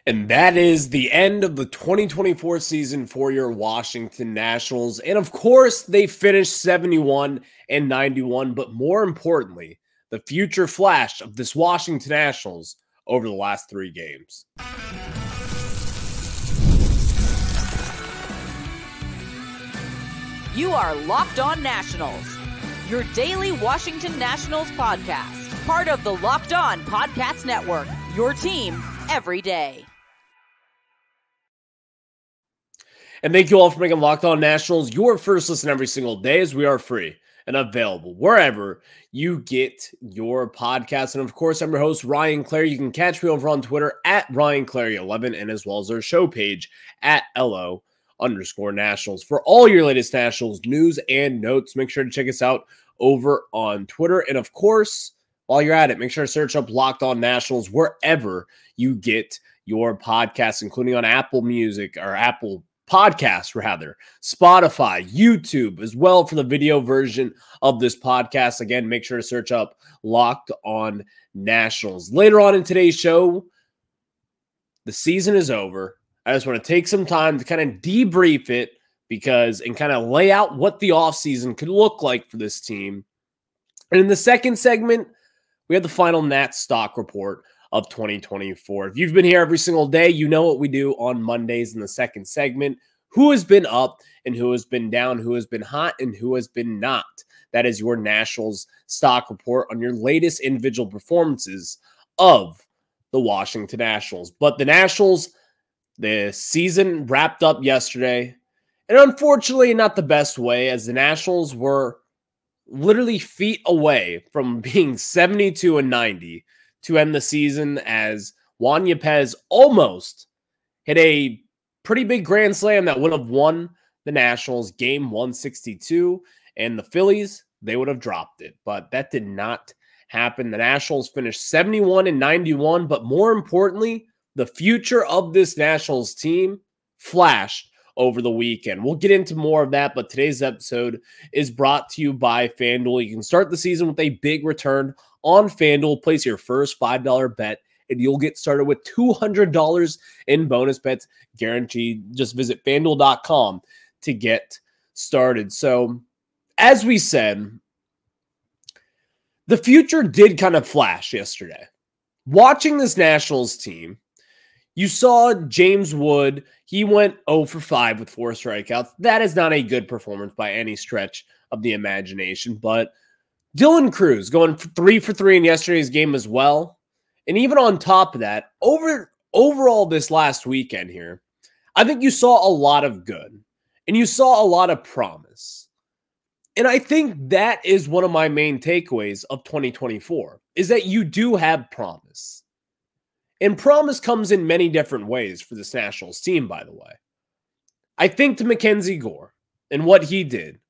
And that is the end of the 2024 season for your Washington Nationals. And of course, they finished 71-91. But more importantly, the future flash of this Washington Nationals over the last 3 games. You are Locked On Nationals, your daily Washington Nationals podcast. Part of the Locked On Podcast Network, your team every day. And thank you all for making Locked On Nationals your first listen every single day, as we are free and available wherever you get your podcasts. And of course, I'm your host, Ryan Clary. You can catch me over on Twitter at RyanClary11 and as well as our show page at LO_Nationals. For all your latest Nationals news and notes, make sure to check us out over on Twitter. And of course, while you're at it, make sure to search up Locked On Nationals wherever you get your podcasts, including on Apple Music or Apple Podcasts, rather, Spotify, YouTube, as well for the video version of this podcast. Again, make sure to search up Locked On Nationals. Later on in today's show, the season is over. I just want to take some time to kind of debrief it and kind of lay out what the offseason could look like for this team. And in the second segment, we have the final Nats stock report of 2024. If you've been here every single day, you know what we do on Mondays in the second segment. Who has been up and who has been down, who has been hot and who has been not. That is your Nationals stock report on your latest individual performances of the Washington Nationals. But the Nationals, the season wrapped up yesterday, and unfortunately not the best way, as the Nationals were literally feet away from being 72-90 to end the season, as Juan Yepez almost hit a pretty big grand slam that would have won the Nationals game 162, and the Phillies, they would have dropped it, but that did not happen. The Nationals finished 71-91, but more importantly, the future of this Nationals team flashed over the weekend. We'll get into more of that, but today's episode is brought to you by FanDuel. You can start the season with a big return on FanDuel. Place your first $5 bet, and you'll get started with $200 in bonus bets guaranteed. Just visit FanDuel.com to get started. So, as we said, the future did kind of flash yesterday. Watching this Nationals team, you saw James Wood. He went 0 for 5 with 4 strikeouts. That is not a good performance by any stretch of the imagination. But Dylan Cruz going 3 for 3 in yesterday's game as well. And even on top of that, overall this last weekend here, I think you saw a lot of good. And you saw a lot of promise. And I think that is one of my main takeaways of 2024, is that you do have promise. And promise comes in many different ways for this Nationals team, by the way. I think to MacKenzie Gore and what he did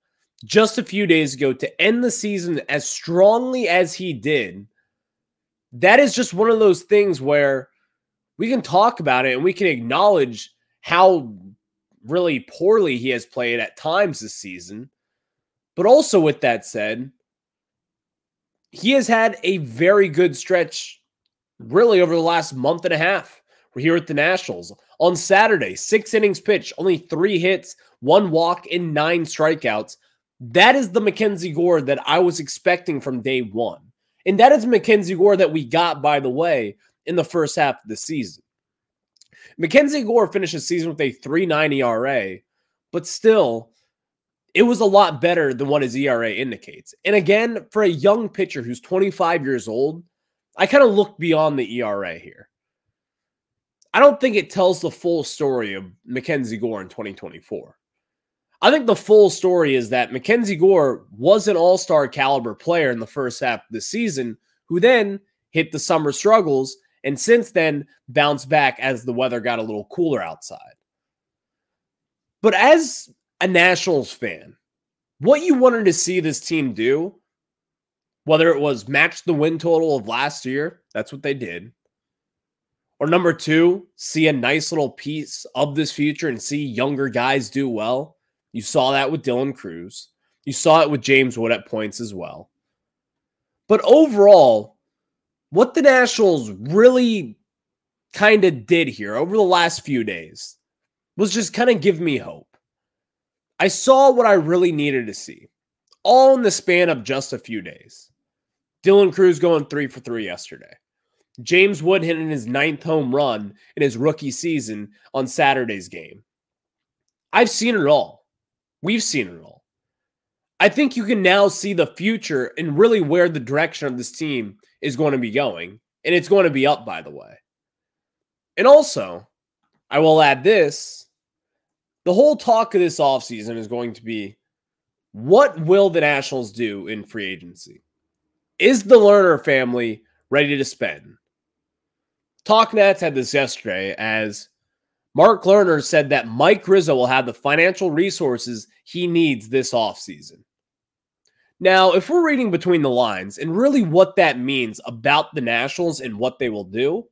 just a few days ago to end the season as strongly as he did, that is just one of those things where we can talk about it and we can acknowledge how really poorly he has played at times this season. But also with that said, he has had a very good stretch really over the last month and a half. We're here at the Nationals. On Saturday, 6 innings pitched, only 3 hits, 1 walk, and 9 strikeouts. That is the MacKenzie Gore that I was expecting from day one. And that is MacKenzie Gore that we got, by the way, in the first half of the season. MacKenzie Gore finished the season with a 3.9 ERA, but still, it was a lot better than what his ERA indicates. And again, for a young pitcher who's 25 years old, I kind of look beyond the ERA here. I don't think it tells the full story of MacKenzie Gore in 2024. I think the full story is that MacKenzie Gore was an all-star caliber player in the first half of the season, who then hit the summer struggles and since then bounced back as the weather got a little cooler outside. But as a Nationals fan, what you wanted to see this team do, whether it was match the win total of last year, that's what they did. Or number 2, see a nice little piece of this future and see younger guys do well. You saw that with Dylan Cruz. You saw it with James Wood at points as well. But overall, what the Nationals really kind of did here over the last few days was just kind of give me hope. I saw what I really needed to see, all in the span of just a few days. Dylan Cruz going 3 for 3 yesterday. James Wood hitting his 9th home run in his rookie season on Saturday's game. I've seen it all. We've seen it all. I think you can now see the future and really where the direction of this team is going to be going. And it's going to be up, by the way. And also, I will add this. The whole talk of this offseason is going to be, what will the Nationals do in free agency? Is the Lerner family ready to spend? Talk Nats had this yesterday as Mark Lerner said that Mike Rizzo will have the financial resources he needs this offseason. Now, if we're reading between the lines and really what that means about the Nationals and what they will do,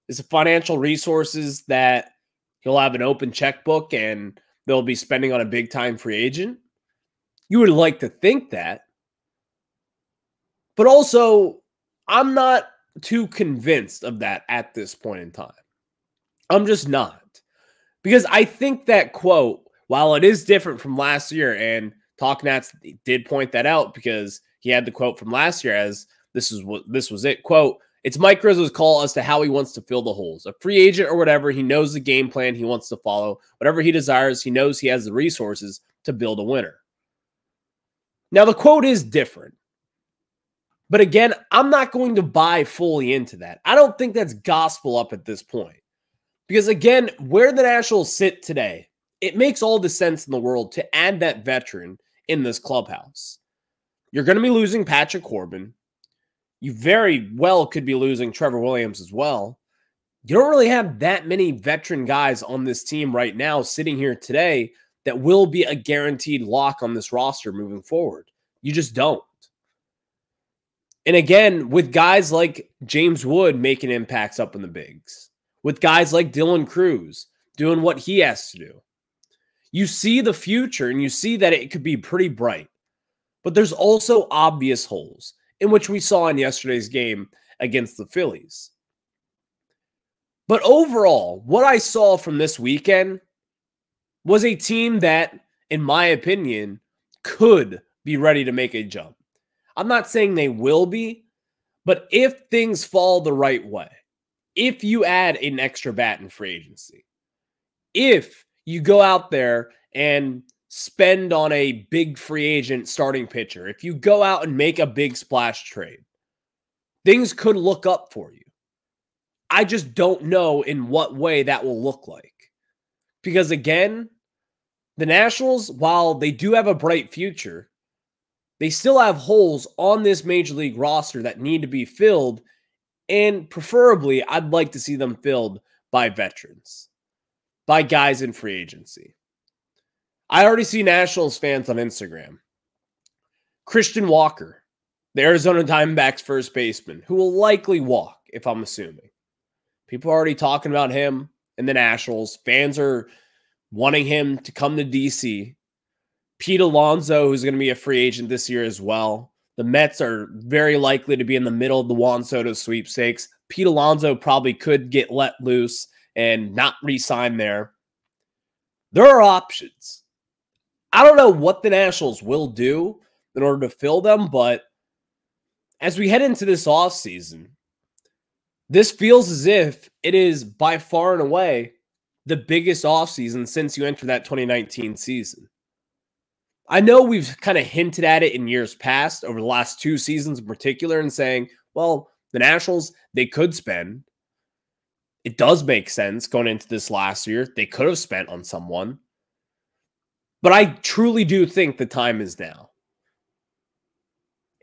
is the financial resources that he'll have an open checkbook and they'll be spending on a big-time free agent? You would like to think that. But also, I'm not too convinced of that at this point in time. I'm just not. Because I think that quote, while it is different from last year, and Talk Nats did point that out because he had the quote from last year as this was it, quote, it's Mike Rizzo's call as to how he wants to fill the holes. A free agent or whatever, he knows the game plan he wants to follow. Whatever he desires, he knows he has the resources to build a winner. Now, the quote is different. But again, I'm not going to buy fully into that. I don't think that's gospel up at this point. Because again, where the Nationals sit today, it makes all the sense in the world to add that veteran in this clubhouse. You're going to be losing Patrick Corbin. You very well could be losing Trevor Williams as well. You don't really have that many veteran guys on this team right now sitting here today that will be a guaranteed lock on this roster moving forward. You just don't. And again, with guys like James Wood making impacts up in the bigs, with guys like Dylan Cruz doing what he has to do, you see the future and you see that it could be pretty bright. But there's also obvious holes, in which we saw in yesterday's game against the Phillies. But overall, what I saw from this weekend was a team that, in my opinion, could be ready to make a jump. I'm not saying they will be, but if things fall the right way, if you add an extra bat in free agency, if you go out there and spend on a big free agent starting pitcher, if you go out and make a big splash trade, things could look up for you. I just don't know in what way that will look like. Because again, the Nationals, while they do have a bright future, they still have holes on this major league roster that need to be filled, and preferably, I'd like to see them filled by veterans, by guys in free agency. I already see Nationals fans on Instagram. Christian Walker, the Arizona Diamondbacks first baseman, who will likely walk, if I'm assuming. People are already talking about him and the Nationals. Fans are wanting him to come to D.C., Pete Alonso, who's going to be a free agent this year as well. The Mets are very likely to be in the middle of the Juan Soto sweepstakes. Pete Alonso probably could get let loose and not re-sign there. There are options. I don't know what the Nationals will do in order to fill them, but as we head into this offseason, this feels as if it is by far and away the biggest offseason since you entered that 2019 season. I know we've kind of hinted at it in years past, over the last 2 seasons in particular, and saying, well, the Nationals, they could spend. It does make sense going into this last year. They could have spent on someone. But I truly do think the time is now.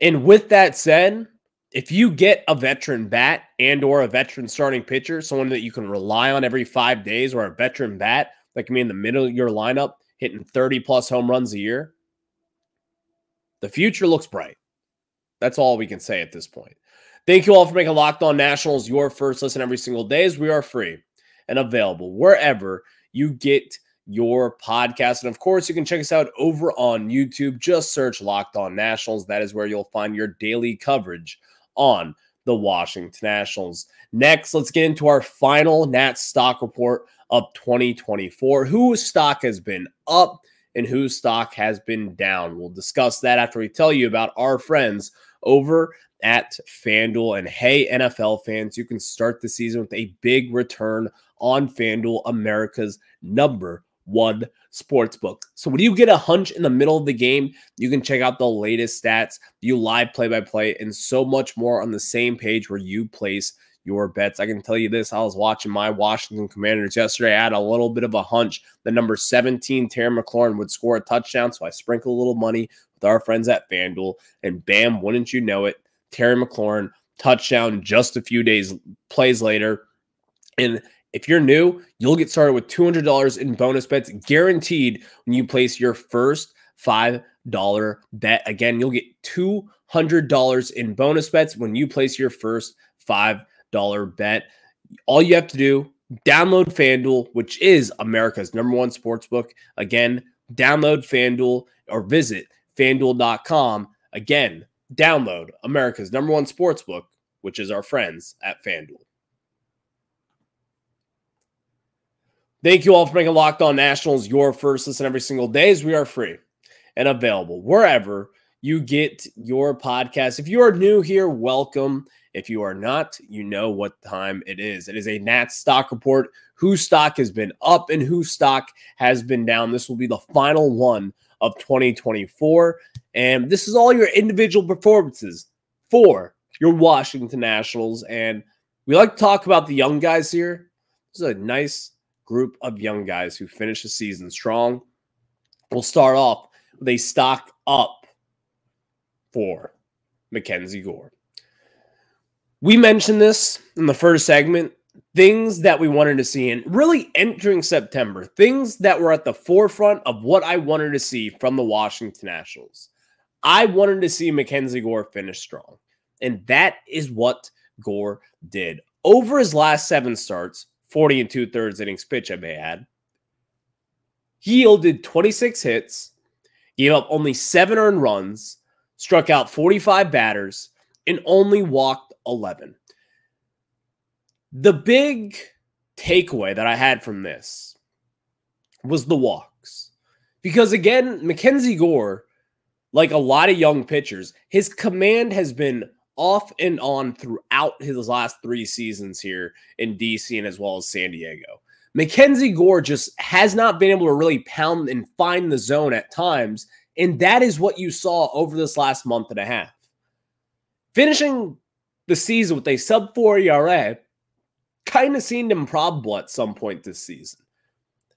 And with that said, if you get a veteran bat and or a veteran starting pitcher, someone that you can rely on every 5 days, or a veteran bat that can be in the middle of your lineup, hitting 30-plus home runs a year, the future looks bright. That's all we can say at this point. Thank you all for making Locked On Nationals your first listen every single day, as we are free and available wherever you get your podcast. And of course, you can check us out over on YouTube. Just search Locked On Nationals. That is where you'll find your daily coverage on the Washington Nationals. Next, let's get into our final Nats stock report of 2024. Whose stock has been up and whose stock has been down? We'll discuss that after we tell you about our friends over at FanDuel. And hey, NFL fans, you can start the season with a big return on FanDuel, America's #1 sportsbook. So when you get a hunch in the middle of the game, you can check out the latest stats, you live play-by-play, and so much more on the same page where you place your bets. I can tell you this, I was watching my Washington Commanders yesterday. I had a little bit of a hunch the number 17, Terry McLaurin, would score a touchdown, so I sprinkled a little money with our friends at FanDuel, and bam, wouldn't you know it, Terry McLaurin, touchdown just a few plays later. And if you're new, you'll get started with $200 in bonus bets guaranteed when you place your first $5 bet. Again, you'll get $200 in bonus bets when you place your first $5 bet. All you have to do, download FanDuel, which is America's #1 sportsbook. Again, download FanDuel or visit FanDuel.com. Again, download America's #1 sportsbook, which is our friends at FanDuel. Thank you all for making Locked On Nationals your first listen every single day, as we are free and available wherever you get your podcast. If you are new here, welcome. If you are not, you know what time it is. It is a Nats stock report. Whose stock has been up and whose stock has been down. This will be the final one of 2024. And this is all your individual performances for your Washington Nationals. And we like to talk about the young guys here. This is a nice group of young guys who finish the season strong. We'll start off with a stock up for MacKenzie Gore. We mentioned this in the first segment, things that we wanted to see, and really entering September, things that were at the forefront of what I wanted to see from the Washington Nationals. I wanted to see MacKenzie Gore finish strong, and that is what Gore did. Over his last 7 starts, 40 2/3 innings pitch, I may add, he yielded 26 hits, gave up only 7 earned runs, struck out 45 batters, and only walked 11. The big takeaway that I had from this was the walks. Because again, MacKenzie Gore, like a lot of young pitchers, his command has been off and on throughout his last 3 seasons here in DC and as well as San Diego. MacKenzie Gore just has not been able to really pound and find the zone at times, and that is what you saw over this last month and a half. Finishing the season with a sub-4 ERA kind of seemed improbable at some point this season.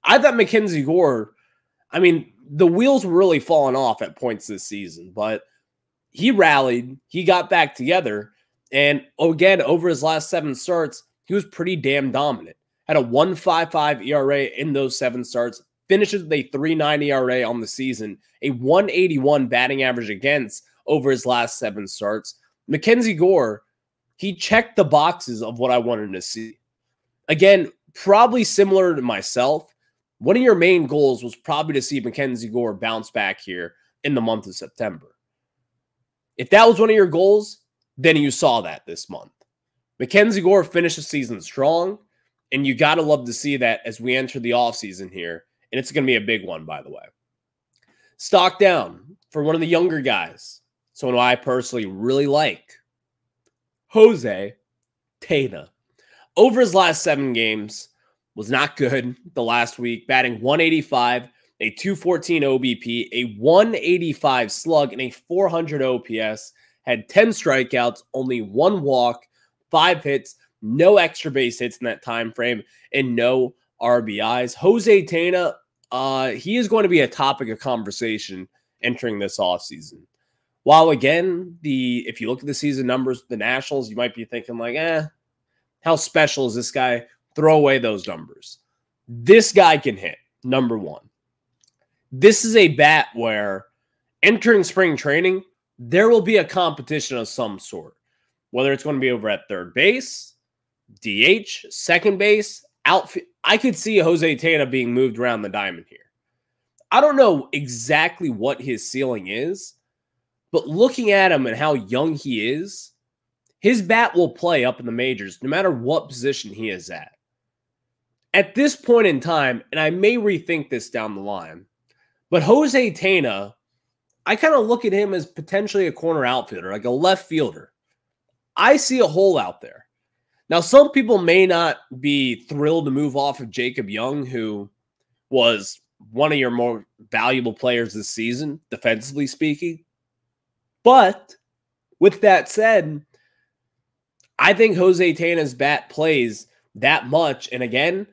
I thought MacKenzie Gore, I mean, the wheels were really falling off at points this season, but he rallied, he got back together, and again, over his last 7 starts, he was pretty damn dominant. Had a 1.55 ERA in those 7 starts, finishes with a 3.9 ERA on the season, a 181 batting average against over his last 7 starts. MacKenzie Gore, he checked the boxes of what I wanted to see. Again, probably similar to myself, one of your main goals was probably to see MacKenzie Gore bounce back here in the month of September. If that was one of your goals, then you saw that this month. MacKenzie Gore finished the season strong, and you got to love to see that as we enter the offseason here, and it's going to be a big one, by the way. Stock down for one of the younger guys, someone I personally really like, Jose Tena. Over his last 7 games, was not good the last week, batting 185, a 214 OBP, a 185 slug, and a 400 OPS. Had 10 strikeouts, only 1 walk, 5 hits, no extra base hits in that time frame, and no RBIs. Jose Tena, he is going to be a topic of conversation entering this offseason. While again, if you look at the season numbers, the Nationals, you might be thinking like, how special is this guy? Throw away those numbers. This guy can hit, number 1. This is a bat where entering spring training, there will be a competition of some sort. Whether it's going to be over at third base, DH, second base, outfield. I could see Jose Tena being moved around the diamond here. I don't know exactly what his ceiling is, but looking at him and how young he is, his bat will play up in the majors no matter what position he is at. At this point in time, and I may rethink this down the line, but Jose Tena, I kind of look at him as potentially a corner outfielder, like a left fielder. I see a hole out there. Now, some people may not be thrilled to move off of Jacob Young, who was one of your more valuable players this season, defensively speaking. But with that said, I think Jose Tena's bat plays that much. And again,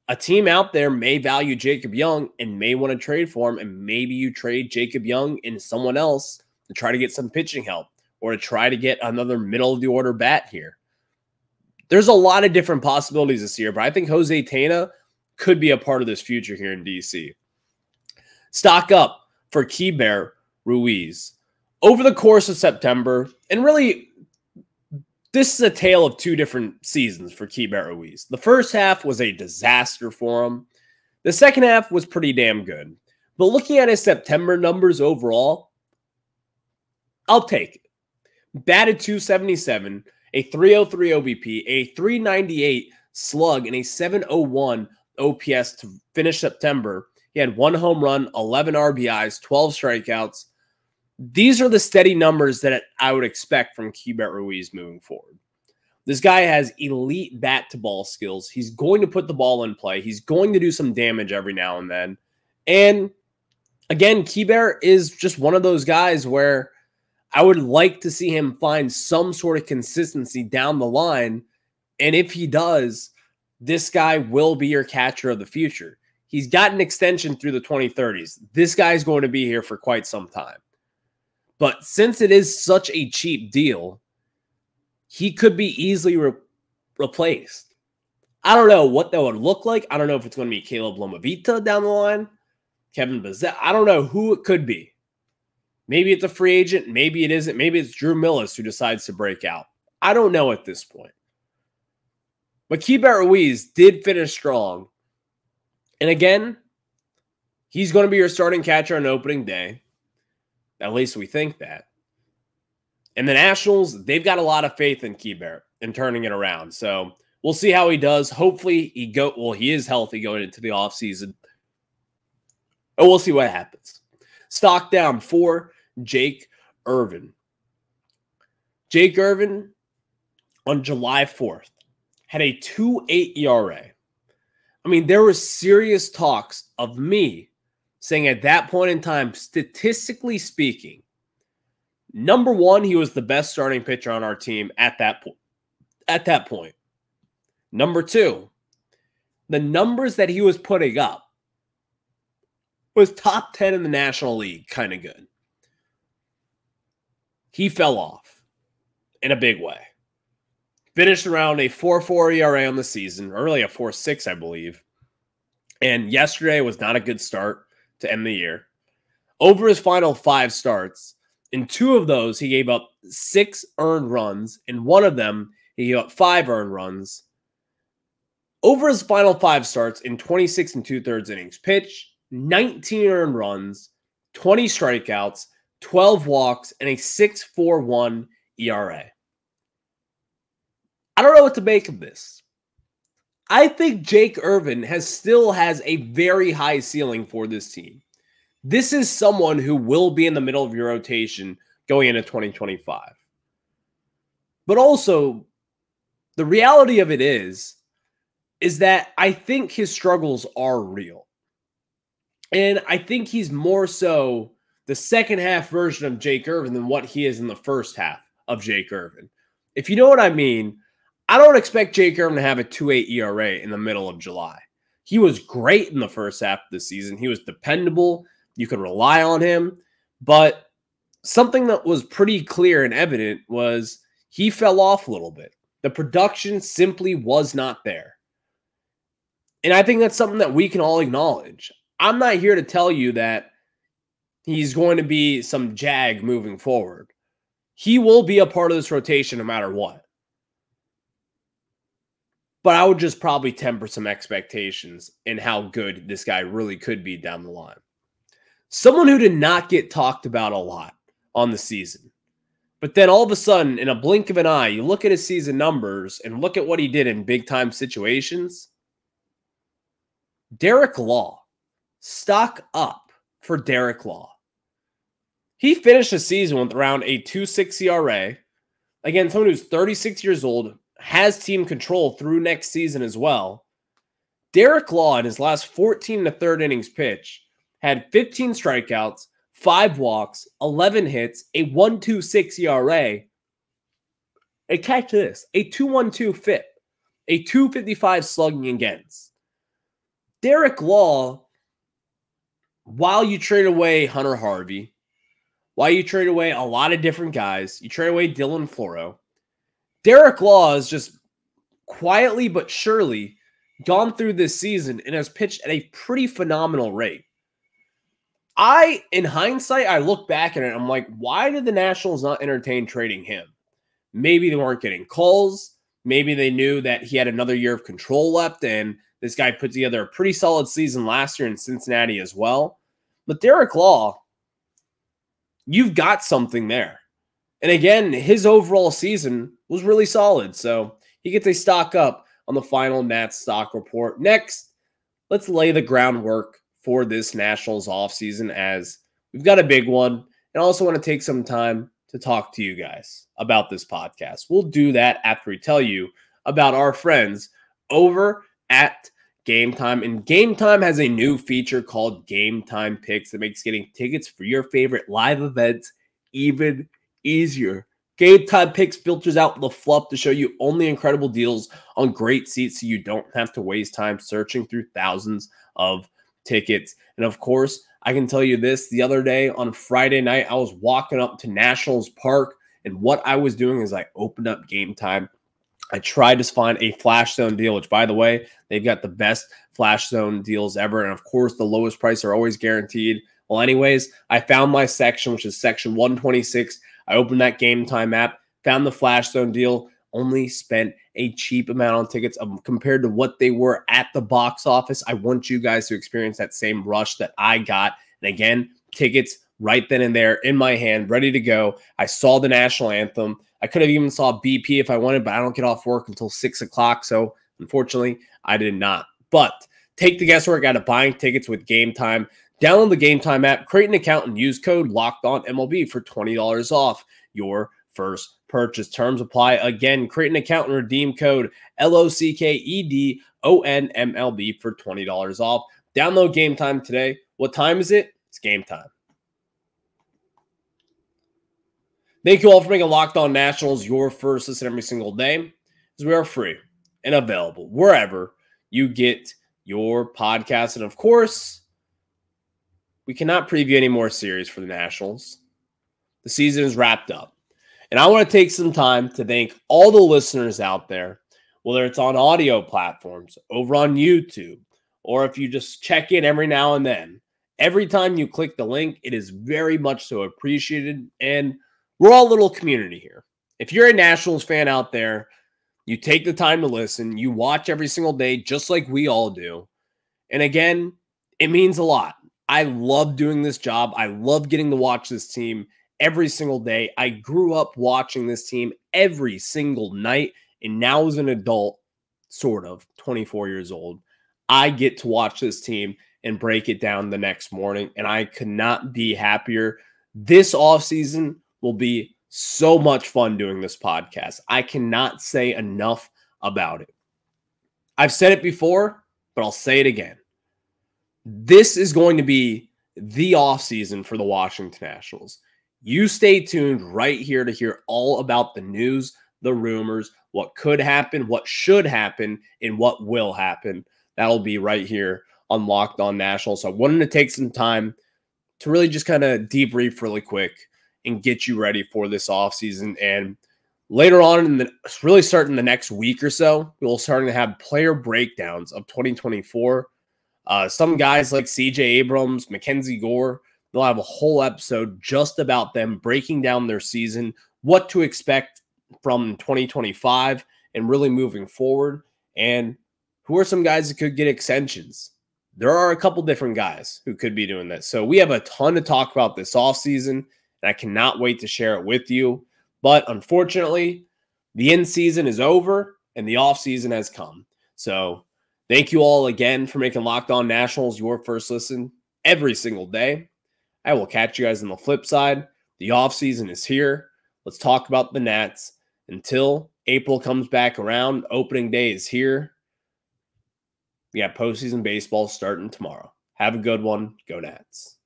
a team out there may value Jacob Young and may want to trade for him. And maybe you trade Jacob Young and someone else to try to get some pitching help or to try to get another middle of the order bat here. There's a lot of different possibilities this year, but I think Jose Tena could be a part of this future here in DC. Stock up for Keibert Ruiz. Over the course of September, and really, this is a tale of two different seasons for Keibert Ruiz. The first half was a disaster for him. The second half was pretty damn good. But looking at his September numbers overall, I'll take it. Batted .277, a .303 OBP, a .398 slug, and a .701 OPS to finish September. He had 1 home run, 11 RBIs, 12 strikeouts. These are the steady numbers that I would expect from Keibert Ruiz moving forward. This guy has elite bat-to-ball skills. He's going to put the ball in play. He's going to do some damage every now and then. And again, Keibert is just one of those guys where I would like to see him find some sort of consistency down the line. And if he does, this guy will be your catcher of the future. He's got an extension through the 2030s. This guy's going to be here for quite some time. But since it is such a cheap deal, he could be easily replaced. I don't know what that would look like. I don't know if it's going to be Caleb Lomavita down the line, Kevin Bazette. I don't know who it could be. Maybe it's a free agent. Maybe it isn't. Maybe it's Drew Millis who decides to break out. I don't know at this point. But Keibert Ruiz did finish strong. And again, he's going to be your starting catcher on opening day. At least we think that. And the Nationals, they've got a lot of faith in Keibert and turning it around. So we'll see how he does. Hopefully he is healthy going into the offseason. And we'll see what happens. Stock down for Jake Irvin. Jake Irvin on July 4th had a 2.8 ERA. I mean, there were serious talks of me saying at that point in time, statistically speaking, number one, he was the best starting pitcher on our team at that point. Number two, the numbers that he was putting up was top 10 in the National League, kind of good. He fell off in a big way. Finished around a 4.4 ERA on the season, or really a 4.6, I believe. And yesterday was not a good start to end the year. Over his final 5 starts, in 2 of those, he gave up 6 earned runs. In 1 of them, he gave up 5 earned runs. Over his final 5 starts in 26 2/3 innings pitched, 19 earned runs, 20 strikeouts, 12 walks, and a 6.41 ERA. I don't know what to make of this. I think Jake Irvin still has a very high ceiling for this team. This is someone who will be in the middle of your rotation going into 2025. But also, the reality of it is that I think his struggles are real. And I think he's more so the second half version of Jake Irvin than what he is in the first half of Jake Irvin. If you know what I mean, I don't expect Jake Irvin to have a 2.8 ERA in the middle of July. He was great in the first half of the season. He was dependable. You could rely on him. But something that was pretty clear and evident was he fell off a little bit. The production simply was not there. And I think that's something that we can all acknowledge. I'm not here to tell you that he's going to be some jag moving forward. He will be a part of this rotation no matter what. But I would just probably temper some expectations in how good this guy really could be down the line. Someone who did not get talked about a lot on the season But then all of a sudden, in a blink of an eye, you look at his season numbers and look at what he did in big-time situations. Derek Law. Stock up for Derek Law. He finished the season with around a 2.6 ERA. Again, someone who's 36 years old, has team control through next season as well. Derek Law, in his last 14 and a third innings pitch, had 15 strikeouts, 5 walks, 11 hits, a 1.26 ERA. And catch this, a 2.12 FIP, a 2.55 slugging against. Derek Law, while you trade away Hunter Harvey, while you trade away a lot of different guys, you trade away Dylan Floro, Derek Law has just quietly but surely gone through this season and has pitched at a pretty phenomenal rate. In hindsight, I look back at it and I'm like, why did the Nationals not entertain trading him? Maybe they weren't getting calls. Maybe they knew that he had another year of control left, and this guy put together a pretty solid season last year in Cincinnati as well. But Derek Law, you've got something there. And again, his overall season was really solid. So he gets a stock up on the final Nats stock report. Next, let's lay the groundwork for this Nationals offseason, as we've got a big one. And I also want to take some time to talk to you guys about this podcast. We'll do that after we tell you about our friends over at Game Time. And Game Time has a new feature called Game Time Picks that makes getting tickets for your favorite live events even easier. Game Time Picks filters out the fluff to show you only incredible deals on great seats so you don't have to waste time searching through thousands of tickets. And of course, I can tell you this, the other day on Friday night, I was walking up to Nationals Park, and what I was doing is I opened up Game Time. I tried to find a flash zone deal, which, by the way, they've got the best flash zone deals ever. And of course, the lowest price are always guaranteed. Well, anyways, I found my section, which is section 126. I opened that Game Time app, found the flash zone deal, only spent a cheap amount on tickets compared to what they were at the box office. I want you guys to experience that same rush that I got. And again, tickets right then and there in my hand, ready to go. I saw the national anthem. I could have even saw BP if I wanted, but I don't get off work until 6 o'clock. So unfortunately, I did not. But take the guesswork out of buying tickets with Game Time. Download the Game Time app, create an account, and use code LOCKEDONMLB for $20 off your first purchase. Terms apply. Again, create an account and redeem code LOCKEDONMLB for $20 off. Download Game Time today. What time is it? It's game time. Thank you all for making Locked On Nationals your first listen every single day, as we are free and available wherever you get your podcast. And of course, we cannot preview any more series for the Nationals. The season is wrapped up. And I want to take some time to thank all the listeners out there, whether it's on audio platforms, over on YouTube, or if you just check in every now and then. Every time you click the link, it is very much so appreciated. And we're all a little community here. If you're a Nationals fan out there, you take the time to listen. You watch every single day, just like we all do. And again, it means a lot. I love doing this job. I love getting to watch this team every single day. I grew up watching this team every single night. And now as an adult, sort of 24 years old, I get to watch this team and break it down the next morning. And I could not be happier. This offseason will be so much fun doing this podcast. I cannot say enough about it. I've said it before, but I'll say it again. This is going to be the offseason for the Washington Nationals. You stay tuned right here to hear all about the news, the rumors, what could happen, what should happen, and what will happen. That'll be right here on Locked On Nationals. So I wanted to take some time to really just kind of debrief really quick and get you ready for this offseason. And later on, really starting the next week or so, we'll start to have player breakdowns of 2024. Some guys like CJ Abrams, MacKenzie Gore, they'll have a whole episode just about them breaking down their season, what to expect from 2025 and really moving forward, and who are some guys that could get extensions. There are a couple different guys who could be doing this. So we have a ton to talk about this offseason, and I cannot wait to share it with you. But unfortunately, the in-season is over and the off-season has come. So thank you all again for making Locked On Nationals your first listen every single day. I will catch you guys on the flip side. The off-season is here. Let's talk about the Nats. Until April comes back around, opening day is here. We got postseason baseball starting tomorrow. Have a good one. Go Nats.